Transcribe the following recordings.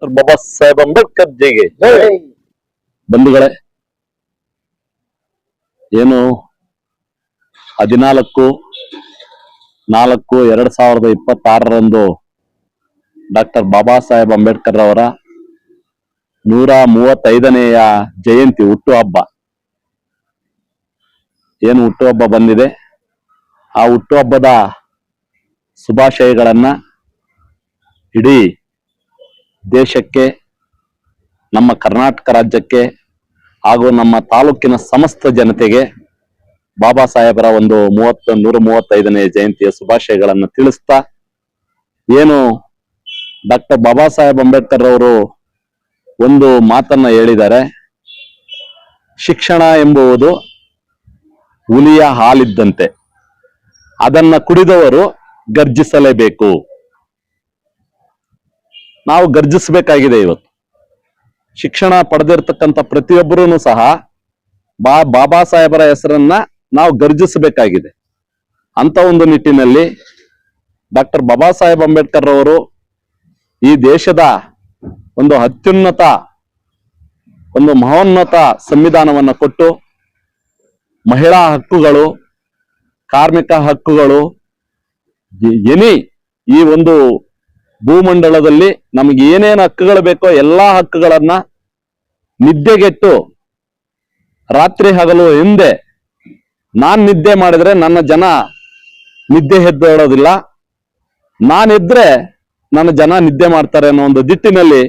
ಬಾಬಾ ಸಾಹೇಬ್ ಅಂಬೇಡ್ಕರ್ ಜಿಗೆ ಬಂಧುಗಳೇ, ಏನು 14/4/2026 ಡಾಕ್ಟರ್ ಬಾಬಾ ಸಾಹೇಬ್ ಅಂಬೇಡ್ಕರ್ ಅವರ 135ನೇಯ ಜಯಂತಿ ಹುಟ್ಟುಹಬ್ಬ ಏನು ಹುಟ್ಟುಹಬ್ಬ ಬಂದಿದೆ. ಆ ಹುಟ್ಟುಹಬ್ಬದ ಶುಭಾಶಯಗಳನ್ನ ಇಡೀ ದೇಶಕ್ಕೆ, ನಮ್ಮ ಕರ್ನಾಟಕ ರಾಜ್ಯಕ್ಕೆ ಹಾಗೂ ನಮ್ಮ ತಾಲೂಕಿನ ಸಮಸ್ತ ಜನತೆಗೆ ಬಾಬಾ ಸಾಹೇಬರ ಒಂದು 135ನೇ ಜಯಂತಿಯ ಶುಭಾಶಯಗಳನ್ನು ತಿಳಿಸ್ತಾ, ಏನು ಡಾಕ್ಟರ್ ಬಾಬಾ ಸಾಹೇಬ್ ಅಂಬೇಡ್ಕರ್ ಅವರು ಒಂದು ಮಾತನ್ನ ಹೇಳಿದ್ದಾರೆ. ಶಿಕ್ಷಣ ಎಂಬುವುದು ಹುಲಿಯ ಹಾಲಿದ್ದಂತೆ, ಅದನ್ನ ಕುಡಿದವರು ಗರ್ಜಿಸಲೇಬೇಕು. ನಾವು ಗರ್ಜಿಸಬೇಕಾಗಿದೆ. ಇವತ್ತು ಶಿಕ್ಷಣ ಪಡೆದಿರ್ತಕ್ಕಂಥ ಪ್ರತಿಯೊಬ್ಬರೂ ಸಹ ಬಾಬಾ ಸಾಹೇಬರ ಹೆಸರನ್ನ ನಾವು ಗರ್ಜಿಸಬೇಕಾಗಿದೆ. ಅಂತ ಒಂದು ನಿಟ್ಟಿನಲ್ಲಿ ಡಾಕ್ಟರ್ ಬಾಬಾ ಸಾಹೇಬ್ ಅಂಬೇಡ್ಕರ್ ಅವರು ಈ ದೇಶದ ಒಂದು ಅತ್ಯುನ್ನತ, ಒಂದು ಮಹೋನ್ನತ ಸಂವಿಧಾನವನ್ನು ಕೊಟ್ಟು, ಮಹಿಳಾ ಹಕ್ಕುಗಳು, ಕಾರ್ಮಿಕ ಹಕ್ಕುಗಳು, ಈ ಒಂದು ಭೂಮಂಡಲದಲ್ಲಿ ನಮಗೆ ಏನೇನು ಹಕ್ಕುಗಳು ಬೇಕೋ ಎಲ್ಲಾ ಹಕ್ಕುಗಳನ್ನ ನಿದ್ದೆಗೆಟ್ಟು ರಾತ್ರಿ ಹಗಲು ಹಿಂದೆ ನಾನ್ ನಿದ್ದೆ ಮಾಡಿದ್ರೆ ನನ್ನ ಜನ ನಿದ್ದೆ ಎದ್ದೇಳೋದಿಲ್ಲ, ನಾನಿದ್ರೆ ನನ್ನ ಜನ ನಿದ್ದೆ ಮಾಡ್ತಾರೆ ಅನ್ನೋ ಒಂದು ದಿಟ್ಟಿನಲ್ಲಿ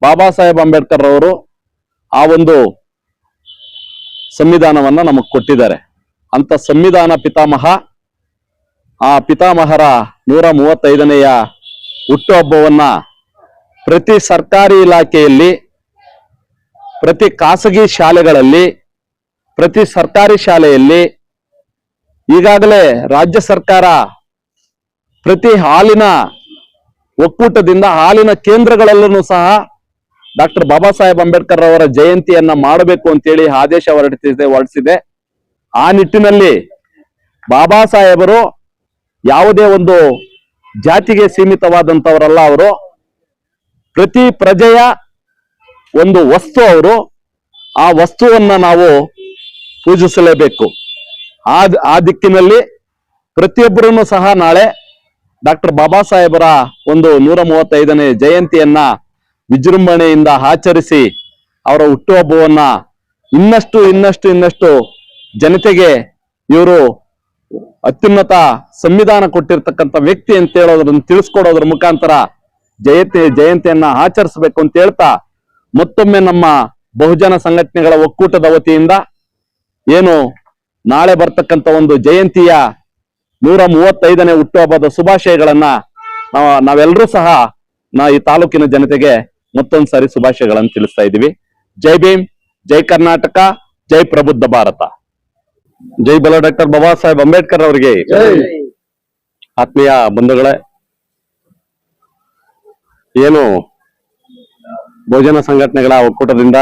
ಬಾಬಾ ಸಾಹೇಬ್ ಅಂಬೇಡ್ಕರ್ ಅವರು ಆ ಒಂದು ಸಂವಿಧಾನವನ್ನ ನಮಗ್ ಕೊಟ್ಟಿದ್ದಾರೆ. ಅಂತ ಸಂವಿಧಾನ ಪಿತಾಮಹ, ಆ ಪಿತಾಮಹರ 135ನೇಯ ಹುಟ್ಟುಹಬ್ಬವನ್ನ ಪ್ರತಿ ಸರ್ಕಾರಿ ಇಲಾಖೆಯಲ್ಲಿ, ಪ್ರತಿ ಖಾಸಗಿ ಶಾಲೆಗಳಲ್ಲಿ, ಪ್ರತಿ ಸರ್ಕಾರಿ ಶಾಲೆಯಲ್ಲಿ, ಈಗಾಗಲೇ ರಾಜ್ಯ ಸರ್ಕಾರ ಪ್ರತಿ ಹಾಲಿನ ಒಕ್ಕೂಟದಿಂದ ಹಾಲಿನ ಕೇಂದ್ರಗಳಲ್ಲೂ ಸಹ ಡಾಕ್ಟರ್ ಬಾಬಾ ಸಾಹೇಬ್ ಅಂಬೇಡ್ಕರ್ ಅವರ ಜಯಂತಿಯನ್ನ ಮಾಡಬೇಕು ಅಂತೇಳಿ ಆದೇಶ ಹೊರಡಿಸಿದೆ. ಆ ನಿಟ್ಟಿನಲ್ಲಿ ಬಾಬಾ ಸಾಹೇಬರು ಯಾವುದೇ ಒಂದು ಜಾತಿಗೆ ಸೀಮಿತವಾದಂತವರಲ್ಲ. ಅವರು ಪ್ರತಿ ಪ್ರಜೆಯ ಒಂದು ವಸ್ತು. ಅವರು ಆ ವಸ್ತುವನ್ನ ನಾವು ಪೂಜಿಸಲೇಬೇಕು. ಆ ದಿಕ್ಕಿನಲ್ಲಿ ಪ್ರತಿಯೊಬ್ಬರೂ ಸಹ ನಾಳೆ ಡಾಕ್ಟರ್ ಬಾಬಾ ಸಾಹೇಬರ ಒಂದು 135ನೇ ಜಯಂತಿಯನ್ನ ವಿಜೃಂಭಣೆಯಿಂದ ಆಚರಿಸಿ ಅವರ ಹುಟ್ಟುಹಬ್ಬವನ್ನ ಇನ್ನಷ್ಟು ಜನತೆಗೆ ಇವರು ಅತ್ಯುನ್ನತ ಸಂವಿಧಾನ ಕೊಟ್ಟಿರ್ತಕ್ಕಂಥ ವ್ಯಕ್ತಿ ಅಂತ ಹೇಳೋದ್ರನ್ನ ತಿಳಿಸ್ಕೊಡೋದ್ರ ಮುಖಾಂತರ ಜಯಂತಿಯನ್ನ ಆಚರಿಸಬೇಕು ಅಂತ ಹೇಳ್ತಾ, ಮತ್ತೊಮ್ಮೆ ನಮ್ಮ ಬಹುಜನ ಸಂಘಟನೆಗಳ ಒಕ್ಕೂಟದ ವತಿಯಿಂದ ಏನು ನಾಳೆ ಬರ್ತಕ್ಕಂಥ ಒಂದು ಜಯಂತಿಯ 135ನೇ ಹುಟ್ಟುಹಬ್ಬದ ಶುಭಾಶಯಗಳನ್ನ ನಾವೆಲ್ಲರೂ ಸಹ ಈ ತಾಲೂಕಿನ ಜನತೆಗೆ ಮತ್ತೊಂದ್ಸಾರಿ ಶುಭಾಶಯಗಳನ್ನು ತಿಳಿಸ್ತಾ ಇದ್ದೀವಿ. ಜೈ ಭೀಮ್, ಜೈ ಕರ್ನಾಟಕ, ಜೈ ಪ್ರಬುದ್ಧ ಭಾರತ, ಜೈ ಬಲ ಡಾಕ್ಟರ್ ಬಾಬಾ ಸಾಹೇಬ್ ಅಂಬೇಡ್ಕರ್ ಅವರಿಗೆ. ಆತ್ಮೀಯ ಬಂಧುಗಳೇ, ಏನು ಬಹುಜನ ಸಂಘಟನೆಗಳ ಒಕ್ಕೂಟದಿಂದ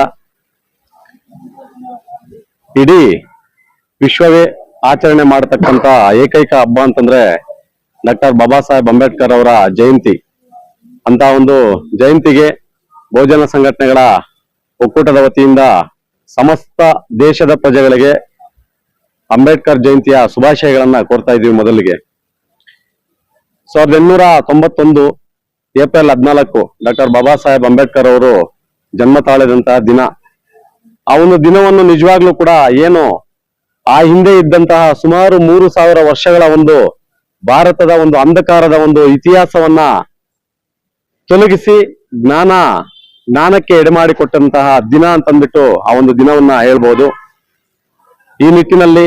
ಇಡೀ ವಿಶ್ವವೇ ಆಚರಣೆ ಮಾಡತಕ್ಕಂತ ಏಕೈಕ ಹಬ್ಬ ಅಂತಂದ್ರೆ ಡಾಕ್ಟರ್ ಬಾಬಾ ಸಾಹೇಬ್ ಅಂಬೇಡ್ಕರ್ ಅವರ ಜಯಂತಿ. ಅಂತ ಒಂದು ಜಯಂತಿಗೆ ಬಹುಜನ ಸಂಘಟನೆಗಳ ಒಕ್ಕೂಟದ ವತಿಯಿಂದ ಸಮಸ್ತ ದೇಶದ ಪ್ರಜೆಗಳಿಗೆ ಅಂಬೇಡ್ಕರ್ ಜಯಂತಿಯ ಶುಭಾಶಯಗಳನ್ನ ಕೋರ್ತಾ ಇದ್ದೀವಿ. ಮೊದಲಿಗೆ 1891 ಏಪ್ರಿಲ್ 14 ಡಾಕ್ಟರ್ ಬಾಬಾ ಸಾಹೇಬ್ ಅಂಬೇಡ್ಕರ್ ಅವರು ಜನ್ಮ ತಾಳಿದಂತಹ ದಿನ. ಆ ಒಂದು ದಿನವನ್ನು ನಿಜವಾಗ್ಲೂ ಕೂಡ ಏನು ಆ ಹಿಂದೆ ಇದ್ದಂತಹ ಸುಮಾರು 3000 ವರ್ಷಗಳ ಒಂದು ಭಾರತದ ಒಂದು ಅಂಧಕಾರದ ಒಂದು ಇತಿಹಾಸವನ್ನ ತೊಲಗಿಸಿ ಜ್ಞಾನಕ್ಕೆ ಎಡೆಮಾಡಿಕೊಟ್ಟಂತಹ ದಿನ ಅಂತಂದ್ಬಿಟ್ಟು ಆ ಒಂದು ದಿನವನ್ನ ಹೇಳ್ಬೋದು. ಈ ನಿಟ್ಟಿನಲ್ಲಿ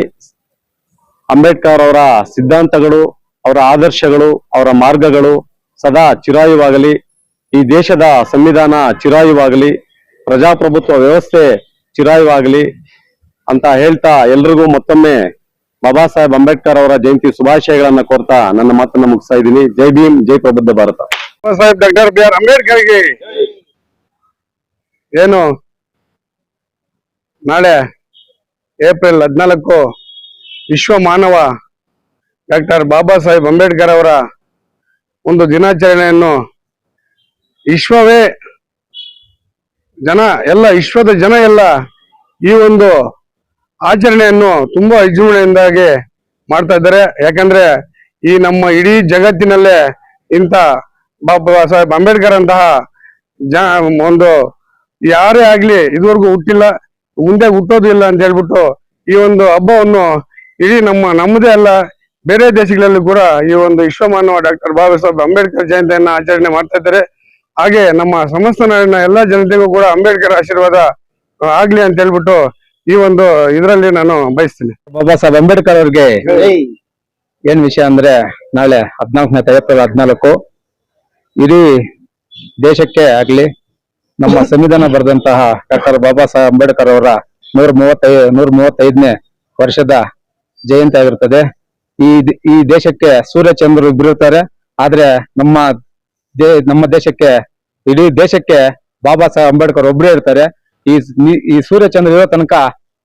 ಅಂಬೇಡ್ಕರ್ ಅವರ ಸಿದ್ಧಾಂತಗಳು, ಅವರ ಆದರ್ಶಗಳು, ಅವರ ಮಾರ್ಗಗಳು ಸದಾ ಚಿರಾಯುವಾಗಲಿ, ಈ ದೇಶದ ಸಂವಿಧಾನ ಚಿರಾಯುವಾಗಲಿ, ಪ್ರಜಾಪ್ರಭುತ್ವ ವ್ಯವಸ್ಥೆ ಚಿರಾಯುವಾಗಲಿ ಅಂತ ಹೇಳ್ತಾ ಎಲ್ರಿಗೂ ಮತ್ತೊಮ್ಮೆ ಬಾಬಾ ಸಾಹೇಬ್ ಅಂಬೇಡ್ಕರ್ ಅವರ ಜಯಂತಿ ಶುಭಾಶಯಗಳನ್ನ ಕೋರ್ತಾ ನನ್ನ ಮಾತನ್ನ ಮುಗಿಸ್ತಾ ಇದ್ದೀನಿ. ಜೈ ಭೀಮ್, ಜೈ ಪ್ರಬುದ್ಧ ಭಾರತ. Baba Saheb doctor B.R. ಅಂಬೇಡ್ಕರ್ಗೆ ಏನು ನಾಳೆ ಏಪ್ರಿಲ್ 14 ವಿಶ್ವ ಮಾನವ ಡಾಕ್ಟರ್ ಬಾಬಾ ಸಾಹೇಬ್ ಅಂಬೇಡ್ಕರ್ ಅವರ ಒಂದು ದಿನಾಚರಣೆಯನ್ನು ವಿಶ್ವವೇ ಎಲ್ಲ ವಿಶ್ವದ ಜನ ಎಲ್ಲ ಈ ಒಂದು ಆಚರಣೆಯನ್ನು ತುಂಬಾ ವಿಜೃಂಭಣೆಯಿಂದಾಗಿ ಮಾಡ್ತಾ ಇದ್ದಾರೆ. ಯಾಕಂದ್ರೆ ಈ ನಮ್ಮ ಇಡೀ ಜಗತ್ತಿನಲ್ಲೇ ಇಂಥ ಬಾಬಾ ಸಾಹೇಬ್ ಅಂಬೇಡ್ಕರ್ ಅಂತಹ ಒಂದು ಯಾರೇ ಆಗ್ಲಿ ಇದುವರೆಗೂ ಹುಟ್ಟಿಲ್ಲ, ಮುಂದೆ ಹುಟ್ಟೋದು ಇಲ್ಲ ಅಂತ ಹೇಳ್ಬಿಟ್ಟು ಈ ಒಂದು ಹಬ್ಬವನ್ನು ಇಡೀ ನಮ್ಮದೇ ಅಲ್ಲ ಬೇರೆ ದೇಶಗಳಲ್ಲಿ ಕೂಡ ಈ ಒಂದು ವಿಶ್ವಮಾನವ ಡಾಕ್ಟರ್ ಬಾಬಾ ಸಾಹೇಬ್ ಅಂಬೇಡ್ಕರ್ ಜಯಂತಿಯನ್ನ ಆಚರಣೆ ಮಾಡ್ತಾ ಇದ್ದಾರೆ. ಹಾಗೆ ನಮ್ಮ ಸಮಸ್ತ ನಾಡಿನ ಎಲ್ಲಾ ಜನತೆಗೂ ಕೂಡ ಅಂಬೇಡ್ಕರ್ ಆಶೀರ್ವಾದ ಆಗ್ಲಿ ಅಂತ ಹೇಳ್ಬಿಟ್ಟು ಈ ಒಂದು ಇದರಲ್ಲಿ ನಾನು ಬಯಸ್ತೀನಿ. ಬಾಬಾ ಸಾಹೇಬ್ ಅಂಬೇಡ್ಕರ್ ಅವ್ರಿಗೆ ಏನ್ ವಿಷಯ ಅಂದ್ರೆ ನಾಳೆ 14ನೇ ಏಪ್ರಿಲ್ 14 ಇಡೀ ದೇಶಕ್ಕೆ ಆಗ್ಲಿ ನಮ್ಮ ಸಂವಿಧಾನ ಬರೆದಂತಹ ಡಾಕ್ಟರ್ ಬಾಬಾ ಸಾಹೇಬ್ ಅಂಬೇಡ್ಕರ್ ಅವರ 135ನೇ ವರ್ಷದ ಜಯಂತಿ ಆಗಿರುತ್ತದೆ. ಈ ದೇಶಕ್ಕೆ ಸೂರ್ಯಚಂದ್ರರು ಇಬ್ಬರಿರ್ತಾರೆ, ಆದ್ರೆ ನಮ್ಮ ದೇಶಕ್ಕೆ ಇಡೀ ದೇಶಕ್ಕೆ ಬಾಬಾ ಸಾಹೇಬ್ ಅಂಬೇಡ್ಕರ್ ಒಬ್ರೇ ಇರ್ತಾರೆ. ಈ ಸೂರ್ಯಚಂದ್ರ ಇರೋ ತನಕ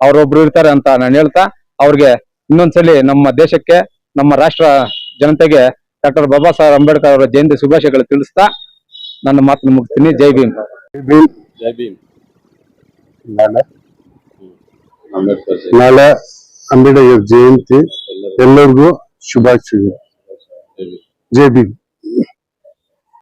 ಅವ್ರೊಬ್ರು ಇರ್ತಾರೆ ಅಂತ ನಾನು ಹೇಳ್ತಾ ಅವ್ರಿಗೆ ಇನ್ನೊಂದ್ಸಲಿ ನಮ್ಮ ದೇಶಕ್ಕೆ ನಮ್ಮ ರಾಷ್ಟ್ರ ಜನತೆಗೆ ಡಾಕ್ಟರ್ ಬಾಬಾ ಸಾಹೇಬ್ ಅಂಬೇಡ್ಕರ್ ಅವರ ಜಯಂತಿ ಶುಭಾಶಯಗಳು ತಿಳಿಸ್ತಾ ನನ್ನ ಮಾತನ್ನು ಮುಗಿಸ್ತೀನಿ. ಜೈ ಭೀಮ್. ಜೈ ಭೀಮ್. ನಾಳೆ ಅಂಬೇಡ್ಕರ್ ಜಯಂತಿ ಎಲ್ಲರಿಗೂ ಶುಭಾಶಯಗಳು. ಜೈ ಭೀಮ್.